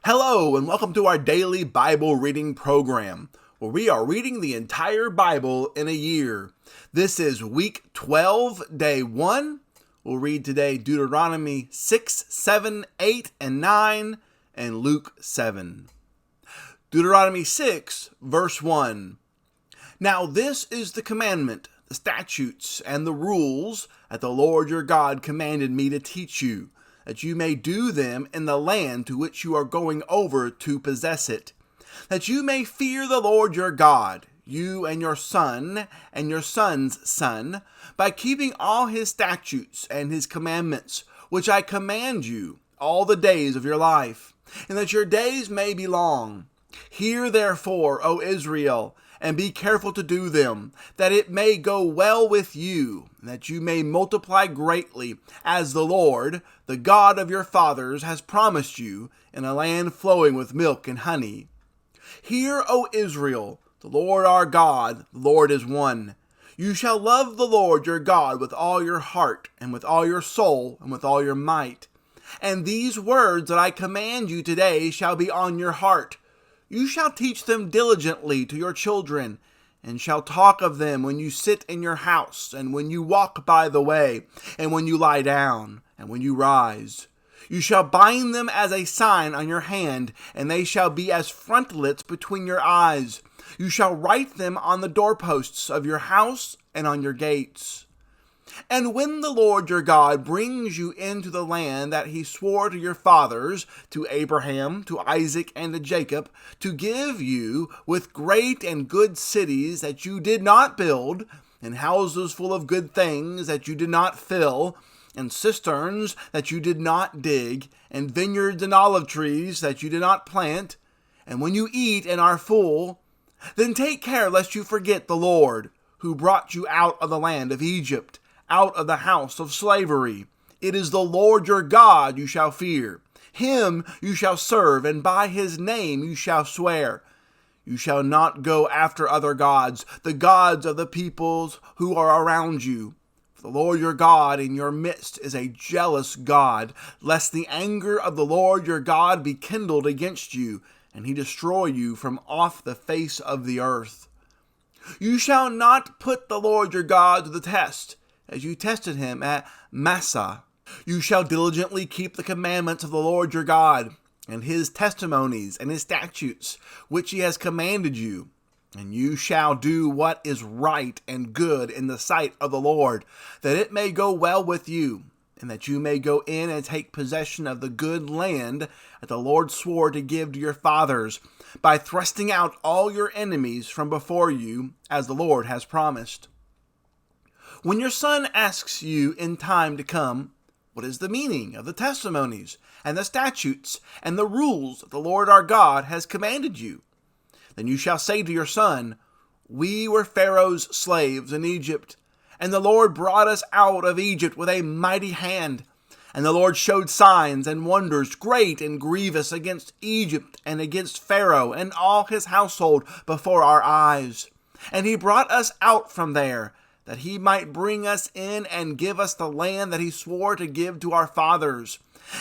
Hello, and welcome to our daily Bible reading program, where we are reading the entire Bible in a year. This is week 12, day 1. We'll read today Deuteronomy 6, 7, 8, and 9, and Luke 7. Deuteronomy 6, verse 1. Now this is the commandment, the statutes, and the rules that the Lord your God commanded me to teach you, that you may do them in the land to which you are going over to possess it, that you may fear the Lord your God, you and your son and your son's son, by keeping all his statutes and his commandments, which I command you all the days of your life, and that your days may be long. Hear therefore, O Israel, and be careful to do them, that it may go well with you, and that you may multiply greatly, as the Lord, the God of your fathers, has promised you, in a land flowing with milk and honey. Hear, O Israel, the Lord our God, the Lord is one. You shall love the Lord your God with all your heart, and with all your soul, and with all your might. And these words that I command you today shall be on your heart. You shall teach them diligently to your children, and shall talk of them when you sit in your house, and when you walk by the way, and when you lie down, and when you rise. You shall bind them as a sign on your hand, and they shall be as frontlets between your eyes. You shall write them on the doorposts of your house and on your gates. And when the Lord your God brings you into the land that he swore to your fathers, to Abraham, to Isaac, and to Jacob, to give you with great and good cities that you did not build, and houses full of good things that you did not fill, and cisterns that you did not dig, and vineyards and olive trees that you did not plant, and when you eat and are full, then take care lest you forget the Lord, who brought you out of the land of Egypt, out of the house of slavery. It is the Lord your God you shall fear. Him you shall serve, and by his name you shall swear. You shall not go after other gods, the gods of the peoples who are around you. For the Lord your God in your midst is a jealous God, lest the anger of the Lord your God be kindled against you, and he destroy you from off the face of the earth. You shall not put the Lord your God to the test, as you tested him at Massah. You shall diligently keep the commandments of the Lord your God, and his testimonies and his statutes, which he has commanded you. And you shall do what is right and good in the sight of the Lord, that it may go well with you, and that you may go in and take possession of the good land that the Lord swore to give to your fathers, by thrusting out all your enemies from before you, as the Lord has promised. When your son asks you in time to come, what is the meaning of the testimonies and the statutes and the rules that the Lord our God has commanded you? Then you shall say to your son, we were Pharaoh's slaves in Egypt, and the Lord brought us out of Egypt with a mighty hand. And the Lord showed signs and wonders great and grievous against Egypt and against Pharaoh and all his household before our eyes. And he brought us out from there, that he might bring us in and give us the land that he swore to give to our fathers.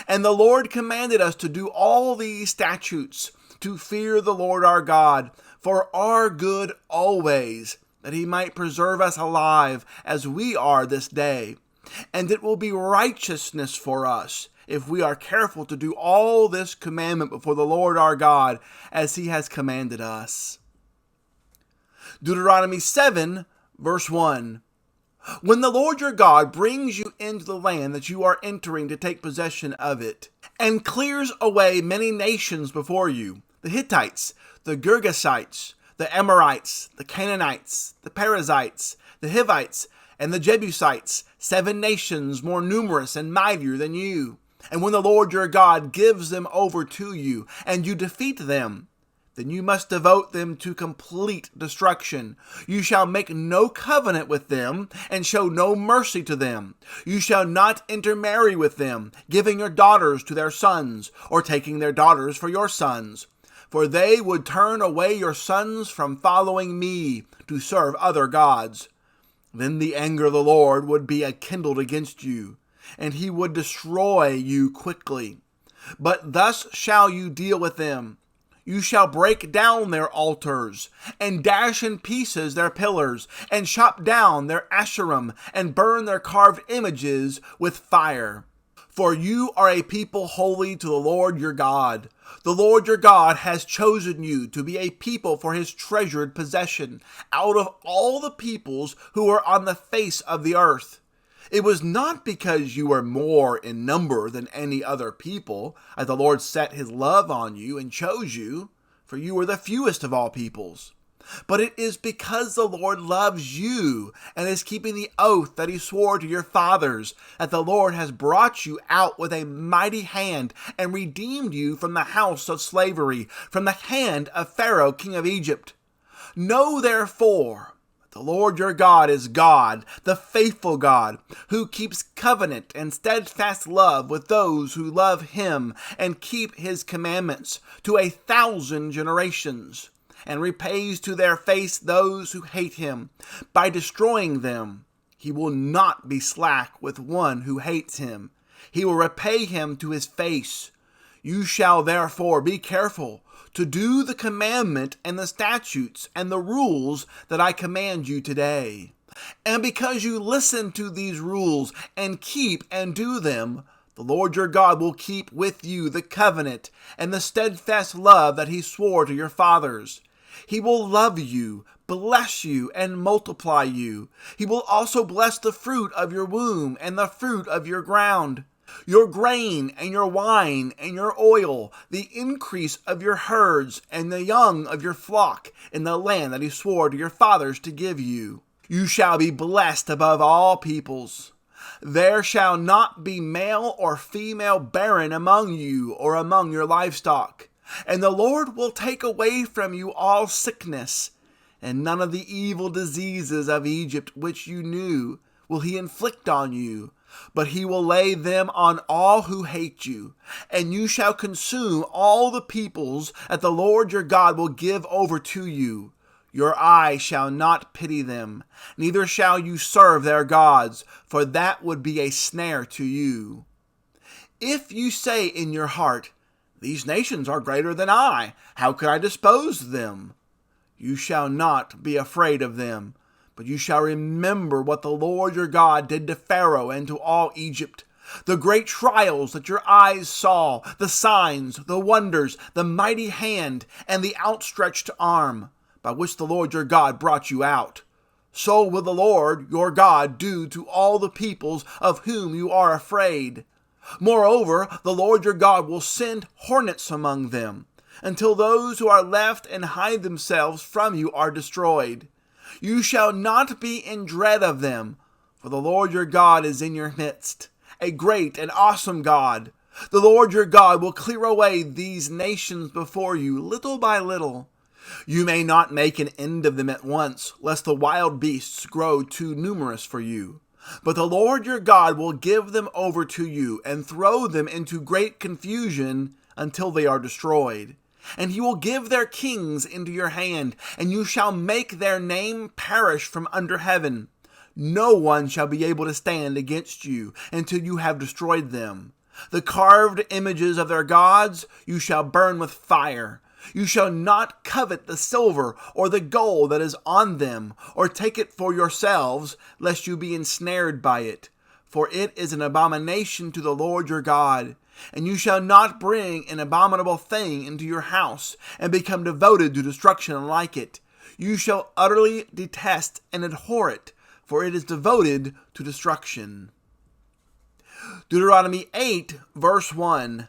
And the Lord commanded us to do all these statutes, to fear the Lord our God, for our good always, that he might preserve us alive as we are this day. And it will be righteousness for us, if we are careful to do all this commandment before the Lord our God, as he has commanded us. Deuteronomy 7, Verse 1. When the Lord your God brings you into the land that you are entering to take possession of it, and clears away many nations before you, the Hittites, the Girgashites, the Amorites, the Canaanites, the Perizzites, the Hivites, and the Jebusites, 7 nations more numerous and mightier than you. And when the Lord your God gives them over to you, and you defeat them, then you must devote them to complete destruction. You shall make no covenant with them, and show no mercy to them. You shall not intermarry with them, giving your daughters to their sons, or taking their daughters for your sons. For they would turn away your sons from following me, to serve other gods. Then the anger of the Lord would be kindled against you, and he would destroy you quickly. But thus shall you deal with them. You shall break down their altars, and dash in pieces their pillars, and chop down their Asherim, and burn their carved images with fire. For you are a people holy to the Lord your God. The Lord your God has chosen you to be a people for his treasured possession out of all the peoples who are on the face of the earth. It was not because you were more in number than any other people that the Lord set his love on you and chose you, for you were the fewest of all peoples. But it is because the Lord loves you and is keeping the oath that he swore to your fathers, that the Lord has brought you out with a mighty hand and redeemed you from the house of slavery, from the hand of Pharaoh, king of Egypt. Know therefore, the Lord your God is God, the faithful God, who keeps covenant and steadfast love with those who love him and keep his commandments to 1,000 generations, and repays to their face those who hate him by destroying them. He will not be slack with one who hates him. He will repay him to his face. You shall therefore be careful to do the commandment and the statutes and the rules that I command you today. And because you listen to these rules and keep and do them, the Lord your God will keep with you the covenant and the steadfast love that he swore to your fathers. He will love you, bless you, and multiply you. He will also bless the fruit of your womb and the fruit of your ground, your grain and your wine and your oil, the increase of your herds and the young of your flock in the land that he swore to your fathers to give you. You shall be blessed above all peoples. There shall not be male or female barren among you or among your livestock. And the Lord will take away from you all sickness, and none of the evil diseases of Egypt which you knew will he inflict on you, but he will lay them on all who hate you. And you shall consume all the peoples that the Lord your God will give over to you. Your eye shall not pity them, neither shall you serve their gods, for that would be a snare to you. If you say in your heart, these nations are greater than I, how could I dispose them? You shall not be afraid of them, but you shall remember what the Lord your God did to Pharaoh and to all Egypt, the great trials that your eyes saw, the signs, the wonders, the mighty hand, and the outstretched arm, by which the Lord your God brought you out. So will the Lord your God do to all the peoples of whom you are afraid. Moreover, the Lord your God will send hornets among them, until those who are left and hide themselves from you are destroyed. You shall not be in dread of them, for the Lord your God is in your midst, a great and awesome God. The Lord your God will clear away these nations before you, little by little. You may not make an end of them at once, lest the wild beasts grow too numerous for you. But the Lord your God will give them over to you and throw them into great confusion until they are destroyed. And he will give their kings into your hand, and you shall make their name perish from under heaven. No one shall be able to stand against you until you have destroyed them. The carved images of their gods you shall burn with fire. You shall not covet the silver or the gold that is on them, or take it for yourselves, lest you be ensnared by it. For it is an abomination to the Lord your God. And you shall not bring an abominable thing into your house, and become devoted to destruction like it. You shall utterly detest and abhor it, for it is devoted to destruction. Deuteronomy 8, verse 1.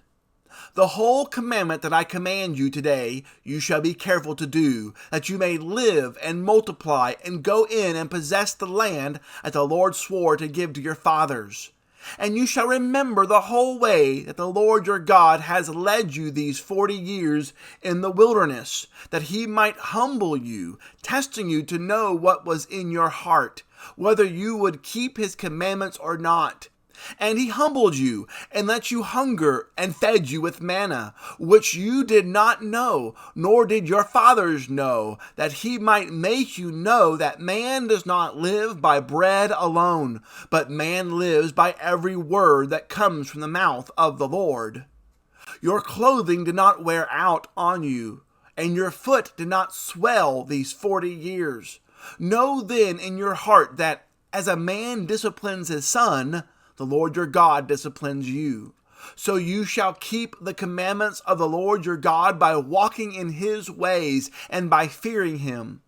The whole commandment that I command you today, you shall be careful to do, that you may live and multiply and go in and possess the land that the Lord swore to give to your fathers. And you shall remember the whole way that the Lord your God has led you these 40 years in the wilderness, that he might humble you, testing you to know what was in your heart, whether you would keep his commandments or not. And he humbled you, and let you hunger, and fed you with manna, which you did not know, nor did your fathers know, that he might make you know that man does not live by bread alone, but man lives by every word that comes from the mouth of the Lord. Your clothing did not wear out on you, and your foot did not swell these 40 years. Know then in your heart that as a man disciplines his son, the Lord your God disciplines you. So you shall keep the commandments of the Lord your God by walking in his ways and by fearing him.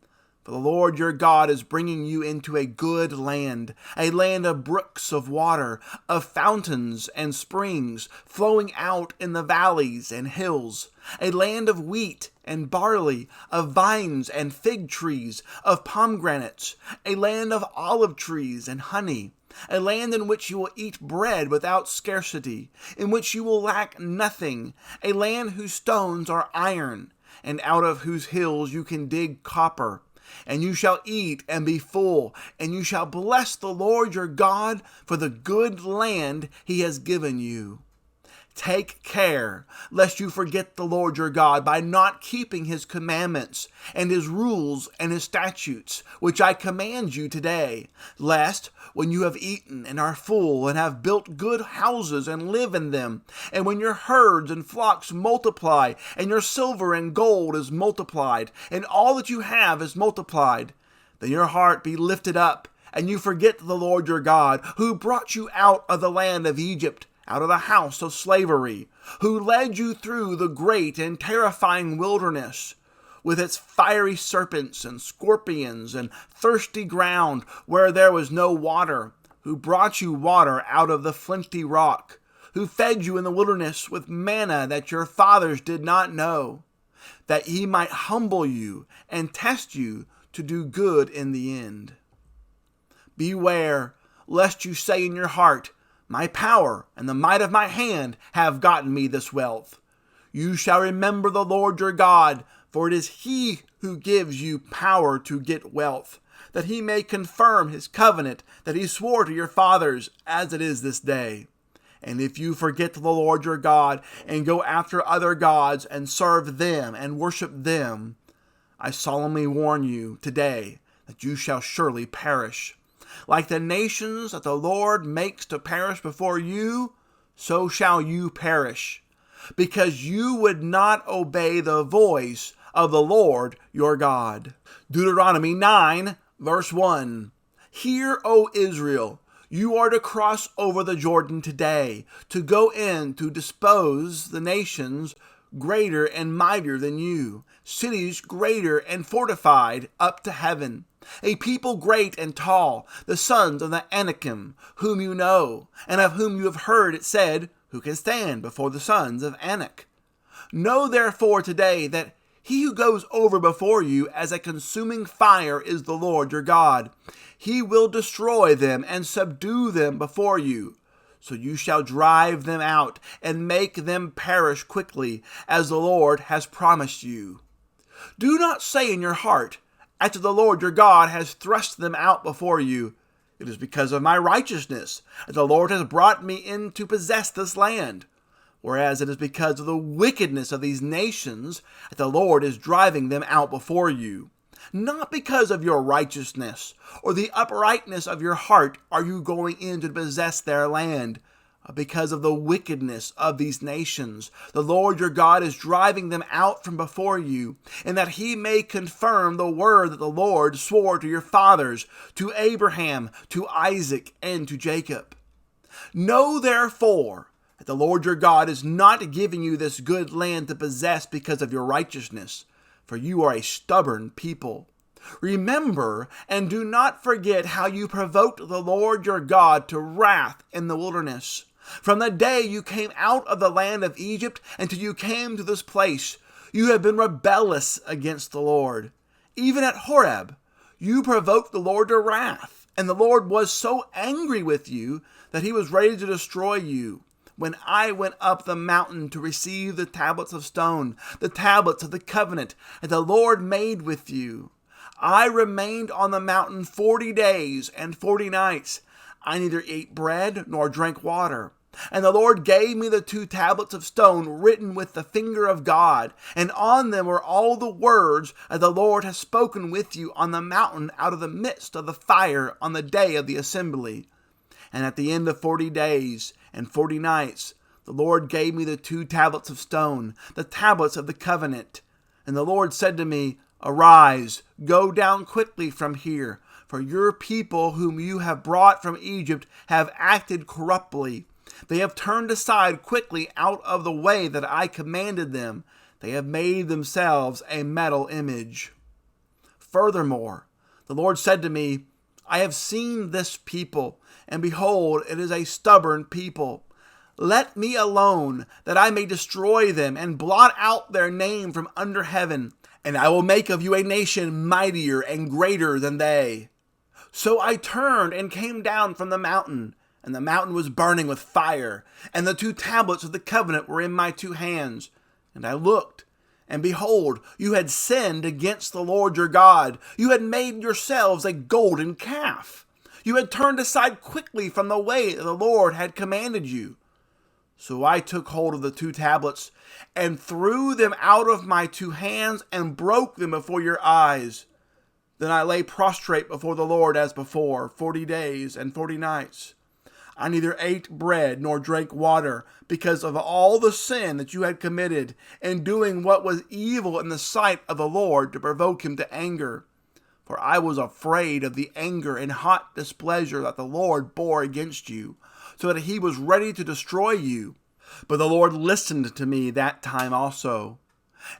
For the Lord your God is bringing you into a good land, a land of brooks of water, of fountains and springs flowing out in the valleys and hills, a land of wheat and barley, of vines and fig trees, of pomegranates, a land of olive trees and honey, a land in which you will eat bread without scarcity, in which you will lack nothing, a land whose stones are iron, and out of whose hills you can dig copper. And you shall eat and be full, and you shall bless the Lord your God for the good land he has given you. Take care, lest you forget the Lord your God by not keeping his commandments and his rules and his statutes, which I command you today, lest, when you have eaten and are full and have built good houses and live in them, and when your herds and flocks multiply, and your silver and gold is multiplied, and all that you have is multiplied, then your heart be lifted up, and you forget the Lord your God, who brought you out of the land of Egypt, out of the house of slavery, who led you through the great and terrifying wilderness, with its fiery serpents and scorpions and thirsty ground where there was no water, who brought you water out of the flinty rock, who fed you in the wilderness with manna that your fathers did not know, that he might humble you and test you to do good in the end. Beware, lest you say in your heart, my power and the might of my hand have gotten me this wealth. You shall remember the Lord your God, for it is he who gives you power to get wealth, that he may confirm his covenant that he swore to your fathers, as it is this day. And if you forget the Lord your God and go after other gods and serve them and worship them, I solemnly warn you today that you shall surely perish. Like the nations that the Lord makes to perish before you, so shall you perish, because you would not obey the voice of the Lord your God. Deuteronomy 9, verse 1. Hear, O Israel, you are to cross over the Jordan today, to go in to dispose the nations greater and mightier than you, cities greater and fortified up to heaven. A people great and tall, the sons of the Anakim, whom you know, and of whom you have heard it said, who can stand before the sons of Anak? Know therefore today that he who goes over before you as a consuming fire is the Lord your God. He will destroy them and subdue them before you. So you shall drive them out and make them perish quickly, as the Lord has promised you. Do not say in your heart, after the Lord your God has thrust them out before you, it is because of my righteousness that the Lord has brought me in to possess this land. Whereas it is because of the wickedness of these nations that the Lord is driving them out before you. Not because of your righteousness or the uprightness of your heart are you going in to possess their land. Because of the wickedness of these nations, the Lord your God is driving them out from before you, and that he may confirm the word that the Lord swore to your fathers, to Abraham, to Isaac, and to Jacob. Know therefore that the Lord your God is not giving you this good land to possess because of your righteousness, for you are a stubborn people. Remember and do not forget how you provoked the Lord your God to wrath in the wilderness. From the day you came out of the land of Egypt until you came to this place, you have been rebellious against the Lord. Even at Horeb, you provoked the Lord to wrath, and the Lord was so angry with you that he was ready to destroy you. When I went up the mountain to receive the tablets of stone, the tablets of the covenant that the Lord made with you, I remained on the mountain 40 days and 40 nights. I neither ate bread nor drank water. And the Lord gave me the 2 tablets of stone written with the finger of God, and on them were all the words that the Lord has spoken with you on the mountain out of the midst of the fire on the day of the assembly. And at the end of 40 days and 40 nights, the Lord gave me the 2 tablets of stone, the tablets of the covenant. And the Lord said to me, Arise, go down quickly from here, for your people whom you have brought from Egypt have acted corruptly. They have turned aside quickly out of the way that I commanded them. They have made themselves a metal image. Furthermore, the Lord said to me, I have seen this people, and behold, it is a stubborn people. Let me alone, that I may destroy them and blot out their name from under heaven, and I will make of you a nation mightier and greater than they. So I turned and came down from the mountain, and the mountain was burning with fire, and the 2 tablets of the covenant were in my 2 hands. And I looked, and behold, you had sinned against the Lord your God. You had made yourselves a golden calf. You had turned aside quickly from the way that the Lord had commanded you. So I took hold of the 2 tablets and threw them out of my 2 hands and broke them before your eyes. Then I lay prostrate before the Lord as before, 40 days and 40 nights. I neither ate bread nor drank water because of all the sin that you had committed in doing what was evil in the sight of the Lord to provoke him to anger. For I was afraid of the anger and hot displeasure that the Lord bore against you, so that he was ready to destroy you. But the Lord listened to me that time also.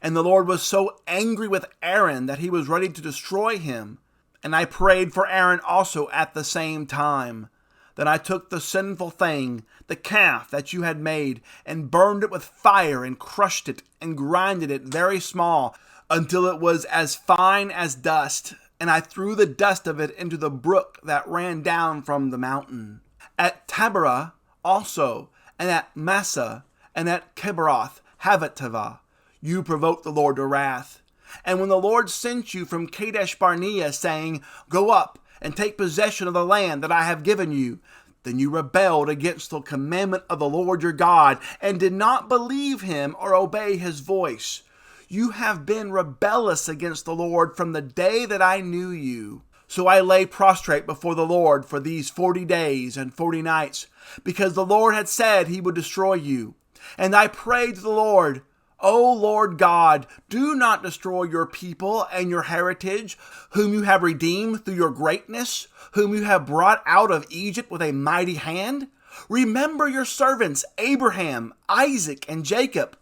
And the Lord was so angry with Aaron that he was ready to destroy him. And I prayed for Aaron also at the same time. Then I took the sinful thing, the calf that you had made, and burned it with fire, and crushed it, and grinded it very small, until it was as fine as dust. And I threw the dust of it into the brook that ran down from the mountain. At Taberah also, and at Massah, and at Kibroth Hattaavah, you provoked the Lord to wrath. And when the Lord sent you from Kadesh Barnea, saying, Go up and take possession of the land that I have given you, then you rebelled against the commandment of the Lord your God, and did not believe him or obey his voice. You have been rebellious against the Lord from the day that I knew you. So I lay prostrate before the Lord for these 40 days and 40 nights, because the Lord had said he would destroy you. And I prayed to the Lord, O Lord God, do not destroy your people and your heritage, whom you have redeemed through your greatness, whom you have brought out of Egypt with a mighty hand. Remember your servants, Abraham, Isaac, and Jacob.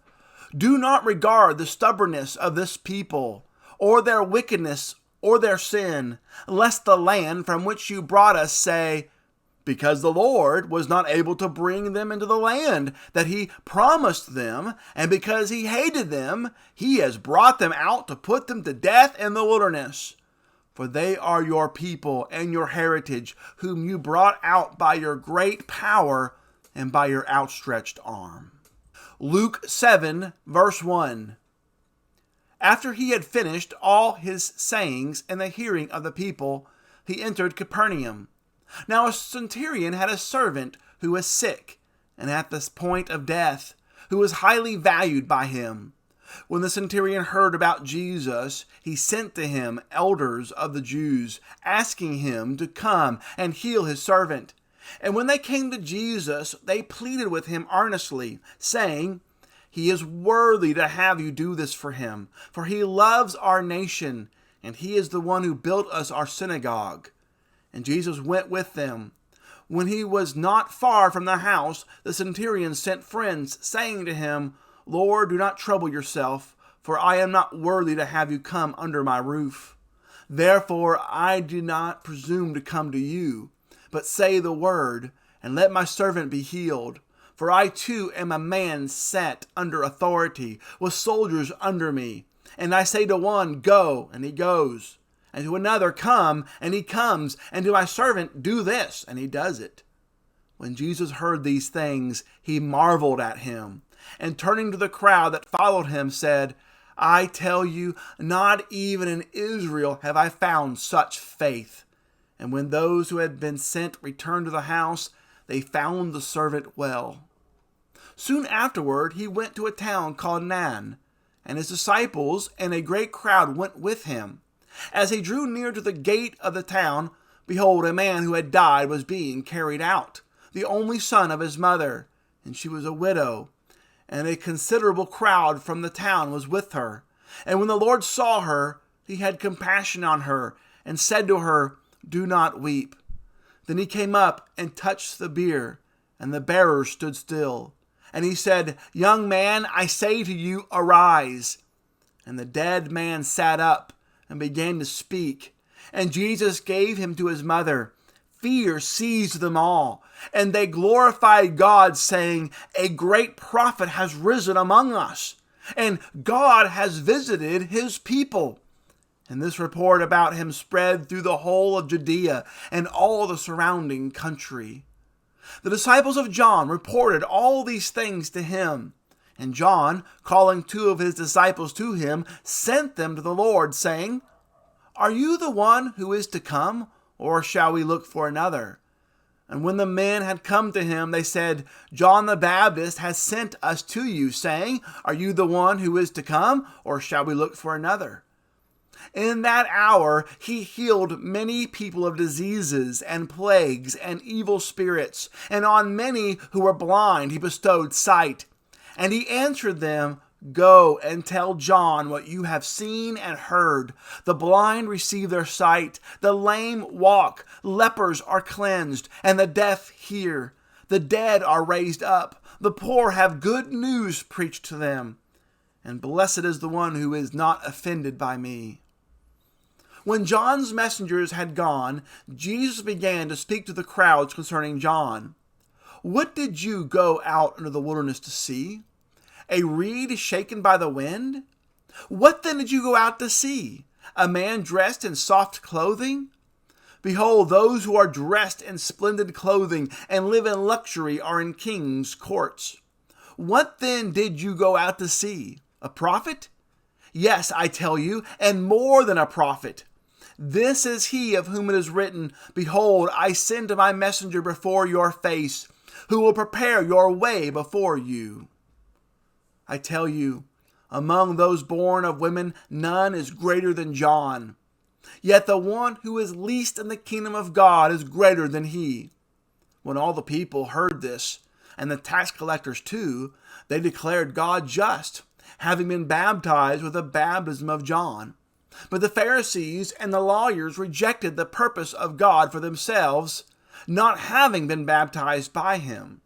Do not regard the stubbornness of this people, or their wickedness, or their sin, lest the land from which you brought us say, Because the Lord was not able to bring them into the land that he promised them, and because he hated them, he has brought them out to put them to death in the wilderness. For they are your people and your heritage, whom you brought out by your great power and by your outstretched arm. Luke 7, verse 1. After he had finished all his sayings in the hearing of the people, he entered Capernaum. Now a centurion had a servant who was sick, and at the point of death, who was highly valued by him. When the centurion heard about Jesus, he sent to him elders of the Jews, asking him to come and heal his servant. And when they came to Jesus, they pleaded with him earnestly, saying, He is worthy to have you do this for him, for he loves our nation, and he is the one who built us our synagogue. And Jesus went with them. When he was not far from the house, the centurion sent friends, saying to him, Lord, do not trouble yourself, for I am not worthy to have you come under my roof. Therefore I do not presume to come to you, but say the word, and let my servant be healed. For I too am a man set under authority, with soldiers under me. And I say to one, Go, and he goes. And to another, Come, and he comes. And to my servant, Do this, and he does it. When Jesus heard these things, he marveled at him. And turning to the crowd that followed him, said, I tell you, not even in Israel have I found such faith. And when those who had been sent returned to the house, they found the servant well. Soon afterward, he went to a town called Nain, and his disciples and a great crowd went with him. As he drew near to the gate of the town, behold, a man who had died was being carried out, the only son of his mother, and she was a widow, and a considerable crowd from the town was with her. And when the Lord saw her, he had compassion on her, and said to her, "Do not weep." Then he came up and touched the bier, and the bearers stood still. And he said, "Young man, I say to you, arise." And the dead man sat up and began to speak. And Jesus gave him to his mother. Fear seized them all, and they glorified God, saying, "A great prophet has risen among us, and God has visited his people." And this report about him spread through the whole of Judea and all the surrounding country. The disciples of John reported all these things to him. And John, calling 2 of his disciples to him, sent them to the Lord, saying, "Are you the one who is to come, or shall we look for another?" And when the men had come to him, they said, "John the Baptist has sent us to you, saying, 'Are you the one who is to come, or shall we look for another?'" In that hour he healed many people of diseases and plagues and evil spirits, and on many who were blind he bestowed sight. And he answered them, "Go and tell John what you have seen and heard. The blind receive their sight, the lame walk, lepers are cleansed, and the deaf hear. The dead are raised up, the poor have good news preached to them. And blessed is the one who is not offended by me." When John's messengers had gone, Jesus began to speak to the crowds concerning John. "What did you go out into the wilderness to see? A reed shaken by the wind? What then did you go out to see? A man dressed in soft clothing? Behold, those who are dressed in splendid clothing and live in luxury are in kings' courts. What then did you go out to see? A prophet? Yes, I tell you, and more than a prophet. This is he of whom it is written, 'Behold, I send my messenger before your face, who will prepare your way before you.' I tell you, among those born of women, none is greater than John. Yet the one who is least in the kingdom of God is greater than he." When all the people heard this, and the tax collectors too, they declared God just, having been baptized with the baptism of John. But the Pharisees and the lawyers rejected the purpose of God for themselves, not having been baptized by him.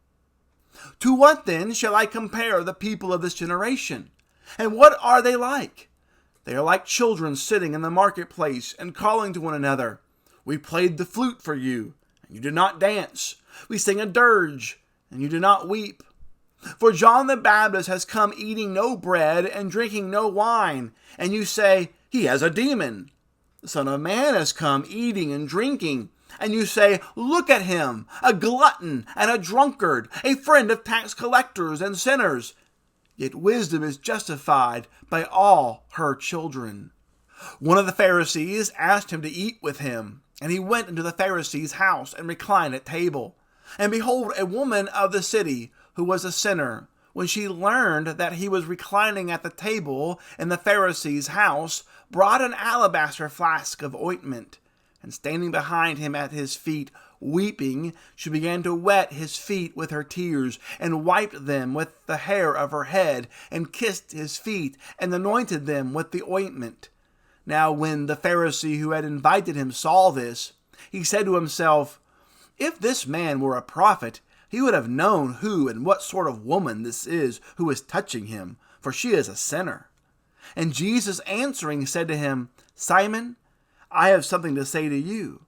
To what then shall I compare the people of this generation? And what are they like? They are like children sitting in the marketplace and calling to one another, "We played the flute for you, and you did not dance. We sang a dirge, and you did not weep. For John the Baptist has come eating no bread and drinking no wine, and you say, 'He has a demon.' The Son of Man has come eating and drinking, and you say, 'Look at him, a glutton and a drunkard, a friend of tax collectors and sinners.' Yet wisdom is justified by all her children." One of the Pharisees asked him to eat with him, and he went into the Pharisee's house and reclined at table. And behold, a woman of the city, who was a sinner, when she learned that he was reclining at the table in the Pharisee's house, brought an alabaster flask of ointment, and standing behind him at his feet, weeping, she began to wet his feet with her tears, and wiped them with the hair of her head, and kissed his feet, and anointed them with the ointment. Now when the Pharisee who had invited him saw this, he said to himself, "If this man were a prophet, he would have known who and what sort of woman this is who is touching him, for she is a sinner." And Jesus answering said to him, "Simon, I have something to say to you."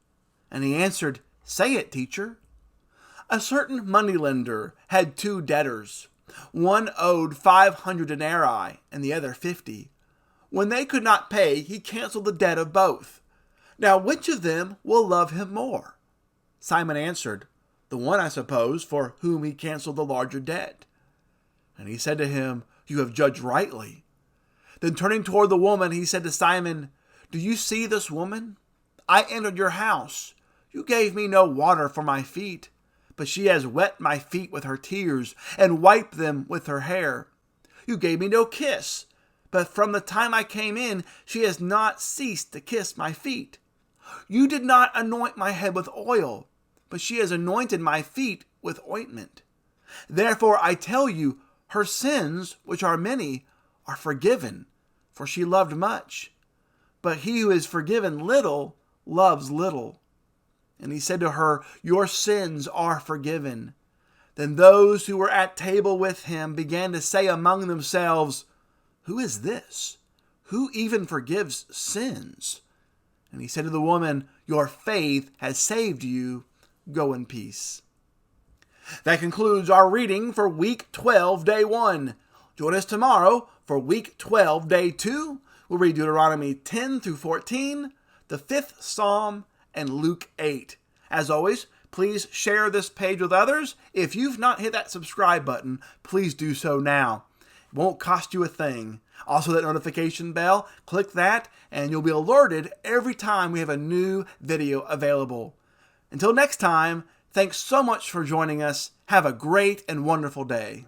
And he answered, "Say it, teacher." A certain moneylender had 2 debtors. One owed 500 denarii and the other 50. When they could not pay, he canceled the debt of both. Now which of them will love him more? Simon answered, "The one, I suppose, for whom he canceled the larger debt." And he said to him, "You have judged rightly." Then turning toward the woman, he said to Simon, "Do you see this woman? I entered your house. You gave me no water for my feet, but she has wet my feet with her tears and wiped them with her hair. You gave me no kiss, but from the time I came in, she has not ceased to kiss my feet. You did not anoint my head with oil, but she has anointed my feet with ointment. Therefore I tell you, her sins, which are many, are forgiven, for she loved much. But he who is forgiven little loves little. And he said to her, Your sins are forgiven. Then those who were at table with him began to say among themselves, Who is this? Who even forgives sins? And he said to the woman, Your faith has saved you. Go in peace. That concludes our reading for week 12, day 1. Join us tomorrow for week 12, day 2. We'll read Deuteronomy 10 through 14, the 5th Psalm, and Luke 8. As always, please share this page with others. If you've not hit that subscribe button, please do so now. It won't cost you a thing. Also, that notification bell, click that, and you'll be alerted every time we have a new video available. Until next time, thanks so much for joining us. Have a great and wonderful day.